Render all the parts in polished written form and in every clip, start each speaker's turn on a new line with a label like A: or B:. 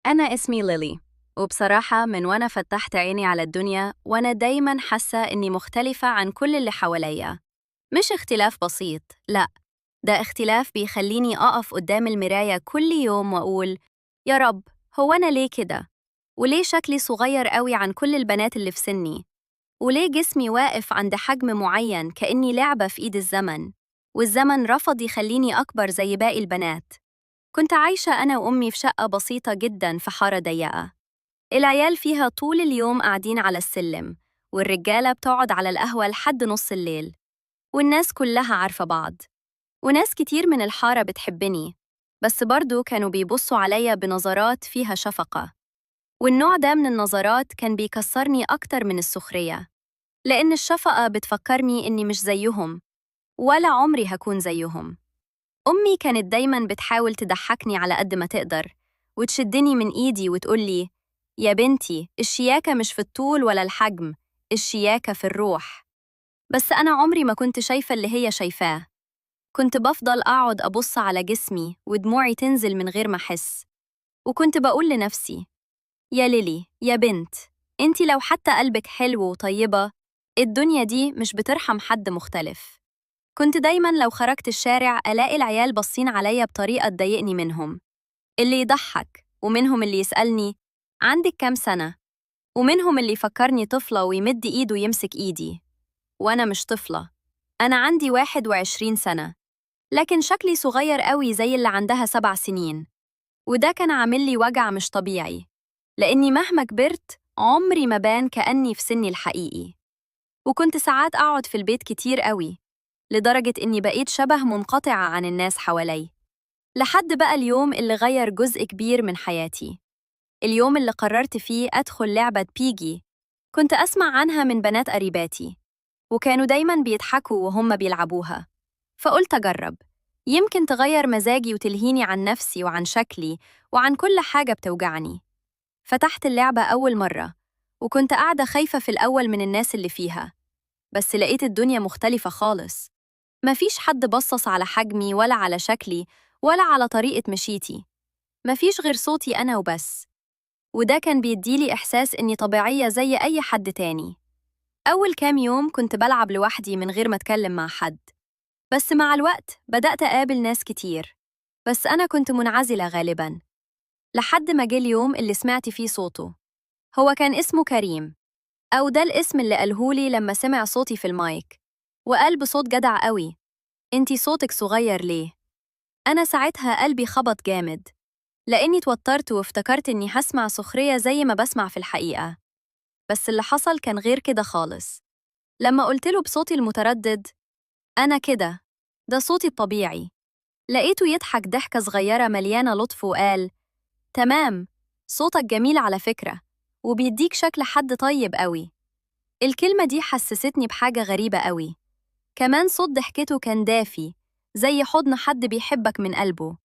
A: أنا اسمي ليلي، وبصراحة من وأنا فتحت عيني على الدنيا وأنا دايماً حاسة إني مختلفة عن كل اللي حواليا. مش اختلاف بسيط، لأ، ده اختلاف بيخليني أقف قدام المراية كل يوم وأقول: يا رب، هو أنا ليه كده؟ وليه شكلي صغير قوي عن كل البنات اللي في سني؟ وليه جسمي واقف عند حجم معين كأني لعبة في إيد الزمن؟ والزمن رفض يخليني أكبر زي باقي البنات. كنت عايشة أنا وأمي في شقة بسيطة جداً في حارة ضيقة. العيال فيها طول اليوم قاعدين على السلم، والرجالة بتقعد على القهوة لحد نص الليل، والناس كلها عارفة بعض، وناس كتير من الحارة بتحبني، بس برضو كانوا بيبصوا عليا بنظرات فيها شفقة. والنوع ده من النظرات كان بيكسرني أكتر من السخرية، لأن الشفقة بتفكرني إني مش زيهم، ولا عمري هكون زيهم. أمي كانت دايماً بتحاول تضحكني على قد ما تقدر، وتشدني من إيدي وتقولي: يا بنتي، الشياكة مش في الطول ولا الحجم، الشياكة في الروح. بس أنا عمري ما كنت شايفة اللي هي شايفاه. كنت بفضل أقعد أبص على جسمي ودموعي تنزل من غير ما أحس، وكنت بقول لنفسي: يا ليلي يا بنت، انتي لو حتى قلبك حلو وطيبة، الدنيا دي مش بترحم حد مختلف. كنت دايماً لو خرجت الشارع ألاقي العيال باصين عليا بطريقة تضايقني منهم، اللي يضحك ومنهم اللي يسألني: عندك كام سنة؟ ومنهم اللي يفكرني طفلة ويمد إيده يمسك إيدي. وأنا مش طفلة، أنا عندي 21 سنة، لكن شكلي صغير قوي زي اللي عندها 7 سنين. وده كان عامل لي وجع مش طبيعي، لأني مهما كبرت عمري ما بان كأني في سني الحقيقي. وكنت ساعات أقعد في البيت كتير قوي، لدرجة إني بقيت شبه منقطعة عن الناس حوالي. لحد بقى اليوم اللي غير جزء كبير من حياتي، اليوم اللي قررت فيه أدخل لعبة بيجي. كنت أسمع عنها من بنات قريباتي، وكانوا دايماً بيضحكوا وهم بيلعبوها، فقلت أجرب، يمكن تغير مزاجي وتلهيني عن نفسي وعن شكلي وعن كل حاجة بتوجعني. فتحت اللعبة أول مرة، وكنت قاعدة خايفة في الأول من الناس اللي فيها، بس لقيت الدنيا مختلفة خالص. مفيش حد بصص على حجمي ولا على شكلي ولا على طريقة مشيتي، مفيش غير صوتي أنا وبس. وده كان بيديلي إحساس إني طبيعية زي أي حد تاني. أول كام يوم كنت بلعب لوحدي من غير ما أتكلم مع حد، بس مع الوقت بدأت أقابل ناس كتير، بس أنا كنت منعزلة غالباً. لحد ما جه اليوم اللي سمعت فيه صوته. هو كان اسمه كريم، أو ده الاسم اللي قالهولي لما سمع صوتي في المايك، وقال بصوت جدع قوي: انتي صوتك صغير ليه؟ أنا ساعتها قلبي خبط جامد، لأني اتوترت وافتكرت إني هسمع سخرية زي ما بسمع في الحقيقة. بس اللي حصل كان غير كده خالص. لما قلتله بصوتي المتردد: أنا كده، ده صوتي الطبيعي، لقيته يضحك ضحكة صغيرة مليانة لطف وقال: تمام، صوتك جميل على فكرة، وبيديك شكل حد طيب قوي. الكلمة دي حسستني بحاجة غريبة قوي. كمان صوت ضحكته كان دافي، زي حضن حد بيحبك من قلبه،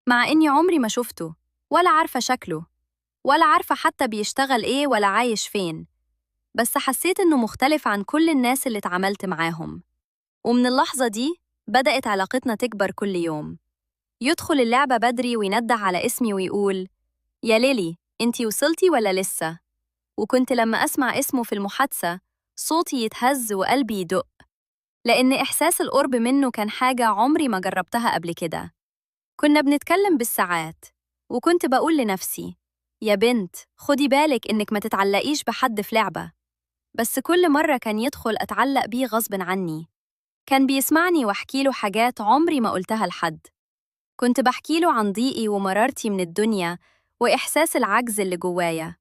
A: مع إني عمري ما شفته، ولا عارفة شكله، ولا عارفة حتى بيشتغل إيه ولا عايش فين. بس حسيت إنه مختلف عن كل الناس اللي اتعاملت معاهم. ومن اللحظة دي بدأت علاقتنا تكبر كل يوم. يدخل اللعبة بدري وينده على اسمي ويقول: يا ليلي، انتي وصلتي ولا لسه؟ وكنت لما أسمع اسمه في المحادثة صوتي يتهز وقلبي يدق، لأن إحساس القرب منه كان حاجة عمري ما جربتها قبل كده. كنا بنتكلم بالساعات، وكنت بقول لنفسي: يا بنت، خدي بالك إنك ما تتعلقيش بحد في لعبة. بس كل مرة كان يدخل أتعلق بيه غصب عني. كان بيسمعني وأحكي له حاجات عمري ما قلتها لحد. كنت بحكي له عن ضيقي ومرارتي من الدنيا، وإحساس العجز اللي جوايا،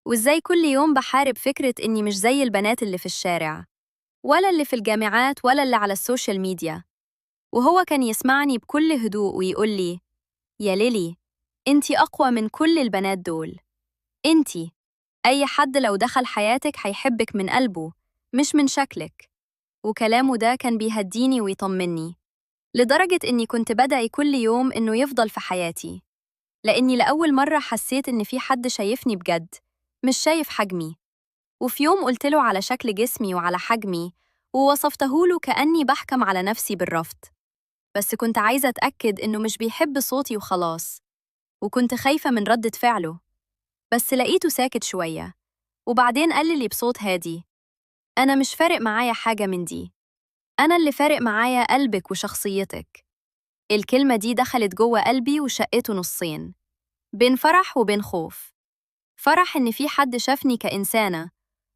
A: وإزاي كل يوم بحارب فكرة إني مش زي البنات اللي في الشارع، ولا اللي في الجامعات ولا اللي على السوشيال ميديا. وهو كان يسمعني بكل هدوء ويقول لي: يا ليلي، انتي أقوى من كل البنات دول. انتي، أي حد لو دخل حياتك هيحبك من قلبه، مش من شكلك. وكلامه ده كان بيهديني ويطمني، لدرجة إني كنت بدعي كل يوم إنه يفضل في حياتي، لأني لأول مرة حسيت إن في حد شايفني بجد، مش شايف حجمي. وفي يوم قلتله على شكل جسمي وعلى حجمي، ووصفتهوله كأني بحكم على نفسي بالرفض. بس كنت عايزة أتأكد إنه مش بيحب صوتي وخلاص، وكنت خايفة من ردة فعله، بس لقيته ساكت شوية، وبعدين قال لي بصوت هادي: أنا مش فارق معايا حاجة من دي، أنا اللي فارق معايا قلبك وشخصيتك. الكلمة دي دخلت جوه قلبي وشقته نصين، بين فرح وبين خوف. فرح إن في حد شافني كإنسانة،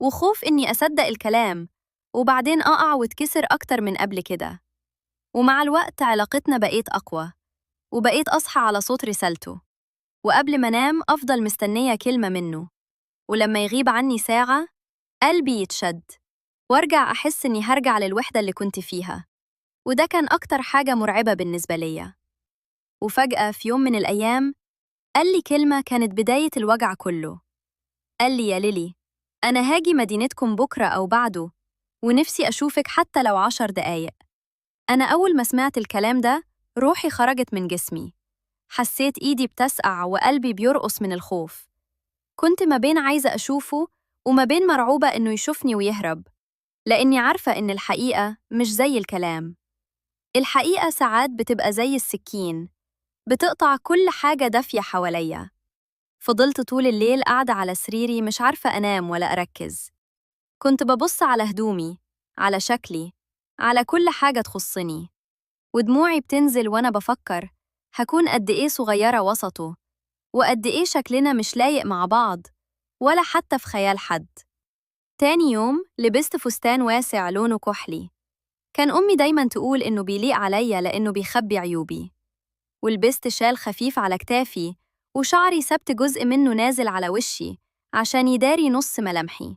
A: وخوف إني أصدق الكلام وبعدين أقع واتكسر أكتر من قبل كده. ومع الوقت علاقتنا بقيت أقوى، وبقيت أصحى على صوت رسالته، وقبل ما أنام أفضل مستنية كلمة منه. ولما يغيب عني ساعة قلبي يتشد، وارجع أحس إني هرجع للوحدة اللي كنت فيها. وده كان أكتر حاجة مرعبة بالنسبة ليا. وفجأة في يوم من الأيام قال لي كلمة كانت بداية الوجع كله. قال لي: يا ليلي، أنا هاجي مدينتكم بكرة أو بعده، ونفسي أشوفك حتى لو 10 دقايق. أنا أول ما سمعت الكلام ده روحي خرجت من جسمي، حسيت إيدي بتسقع وقلبي بيرقص من الخوف. كنت ما بين عايزة أشوفه وما بين مرعوبة إنه يشوفني ويهرب، لأني عارفة إن الحقيقة مش زي الكلام. الحقيقة ساعات بتبقى زي السكين، بتقطع كل حاجة دافية حواليا. فضلت طول الليل قاعدة على سريري مش عارفة أنام ولا أركز. كنت ببص على هدومي، على شكلي، على كل حاجة تخصني، ودموعي بتنزل وأنا بفكر هكون قد إيه صغيرة وسطه، وقد إيه شكلنا مش لايق مع بعض ولا حتى في خيال حد. تاني يوم لبست فستان واسع لونه كحلي، كان أمي دايما تقول إنه بيليق عليا لأنه بيخبي عيوبي. ولبست شال خفيف على كتافي، وشعري سبت جزء منه نازل على وشي عشان يداري نص ملامحي.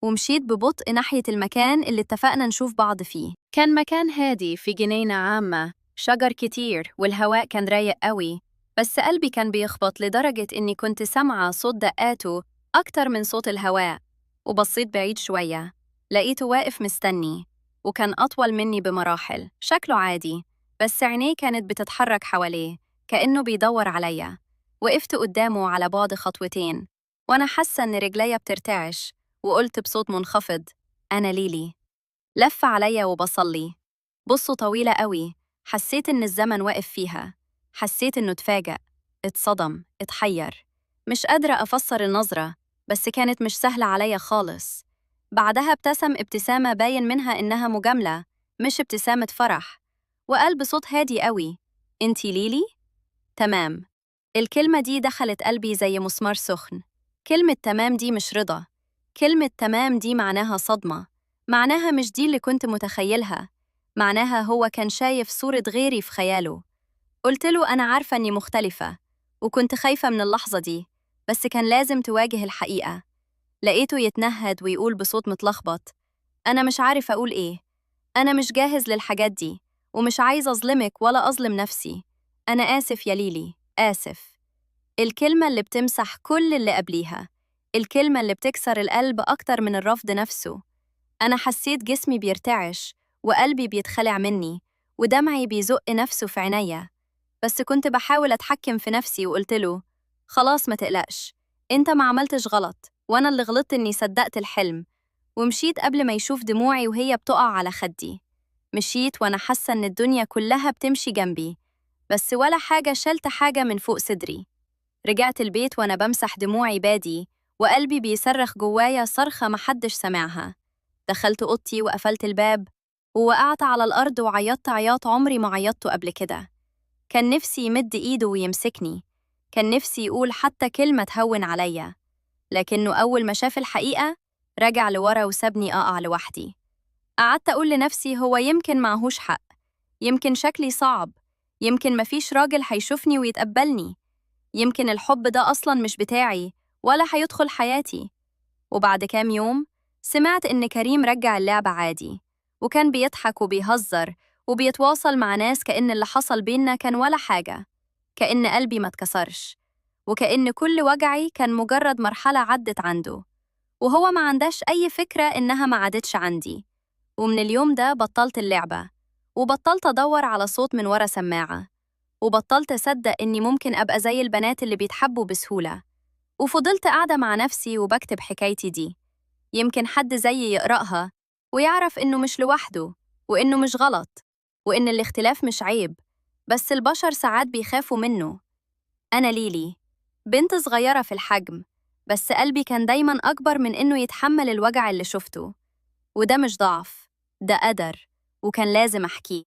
A: ومشيت ببطء ناحية المكان اللي اتفقنا نشوف بعض فيه. كان مكان هادي في جنينة عامة، شجر كتير والهواء كان رايق قوي، بس قلبي كان بيخبط لدرجة إني كنت سامعة صوت دقاته أكتر من صوت الهواء. وبصيت بعيد شوية، لقيته واقف مستني، وكان أطول مني بمراحل، شكله عادي، بس عينيه كانت بتتحرك حواليه كأنه بيدور عليا. وقفت قدامه على بعد خطوتين، وأنا حاسة إن رجليا بترتعش، وقلت بصوت منخفض: أنا ليلي. لف عليا وبصلي، بصه طويلة قوي، حسيت إن الزمن واقف فيها. حسيت إنه اتفاجأ، اتصدم، اتحير، مش قادرة أفسر النظرة، بس كانت مش سهلة عليا خالص. بعدها ابتسم ابتسامة باين منها إنها مجاملة، مش ابتسامة فرح، وقال بصوت هادي قوي: إنتي ليلي؟ تمام. الكلمة دي دخلت قلبي زي مسمار سخن. كلمة تمام دي مش رضا، كلمة تمام دي معناها صدمة، معناها مش دي اللي كنت متخيلها، معناها هو كان شايف صورة غيري في خياله. قلت له أنا عارفة إني مختلفة، وكنت خايفة من اللحظة دي، بس كان لازم تواجه الحقيقة. لقيته يتنهد ويقول بصوت متلخبط: أنا مش عارف أقول إيه، أنا مش جاهز للحاجات دي، ومش عايز أظلمك ولا أظلم نفسي. أنا آسف يا ليلي، آسف. الكلمة اللي بتمسح كل اللي قبليها، الكلمة اللي بتكسر القلب أكتر من الرفض نفسه. أنا حسيت جسمي بيرتعش، وقلبي بيتخلع مني، ودمعي بيزق نفسه في عينيا. بس كنت بحاول أتحكم في نفسي وقلتله: خلاص ما تقلقش، أنت ما عملتش غلط، وأنا اللي غلطت إني صدقت الحلم. ومشيت قبل ما يشوف دموعي وهي بتقع على خدي. مشيت وأنا حاسة إن الدنيا كلها بتمشي جنبي، بس ولا حاجة شلت حاجة من فوق صدري. رجعت البيت وأنا بمسح دموعي بادي، وقلبي بيصرخ جوايا صرخة محدش سمعها. دخلت أوضتي وقفلت الباب، ووقعت على الأرض وعيطت عياط عمري ما عيطته قبل كده. كان نفسي يمد إيده ويمسكني، كان نفسي يقول حتى كلمة تهون عليا، لكنه أول ما شاف الحقيقة رجع لورا وسابني أقع لوحدي. قعدت أقول لنفسي هو يمكن معهوش حق، يمكن شكلي صعب، يمكن مفيش راجل هيشوفني ويتقبلني، يمكن الحب ده أصلاً مش بتاعي ولا هيدخل حياتي. وبعد كام يوم سمعت إن كريم رجع اللعبة عادي، وكان بيضحك وبيهزر وبيتواصل مع ناس كأن اللي حصل بينا كان ولا حاجة، كأن قلبي ما اتكسرش، وكأن كل وجعي كان مجرد مرحلة عدت عنده، وهو ما عندهش أي فكرة إنها ما عادتش عندي. ومن اليوم ده بطلت اللعبة، وبطلت أدور على صوت من ورا سماعة، وبطلت أصدق إني ممكن أبقى زي البنات اللي بيتحبوا بسهولة. وفضلت قاعدة مع نفسي وبكتب حكايتي دي، يمكن حد زيي يقرأها ويعرف إنه مش لوحده، وإنه مش غلط، وإن الاختلاف مش عيب، بس البشر ساعات بيخافوا منه. أنا ليلي، بنت صغيرة في الحجم، بس قلبي كان دايماً أكبر من إنه يتحمل الوجع اللي شفته. وده مش ضعف، ده قدر، وكان لازم أحكيه.